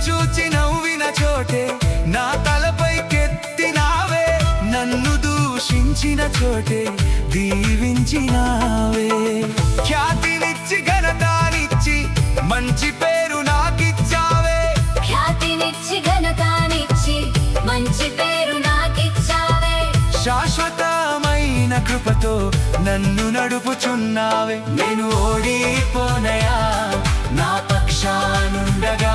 చూచి నవ్విన చోటే నా తలపైకెత్తినావే, నన్ను దూషించిన చోటే దీవించినావే. ఖ్యాతినిచ్చి ఘనతానిచ్చి మంచి పేరు నాకిచ్చావే, ఖ్యాతినిచ్చి ఘనతానిచ్చి మంచి పేరు నాకిచ్చావే. శాశ్వతమైన కృపతో నన్ను నడుపుచున్నావే. నేను ఓడిపోనయా, నా పక్షానుండగా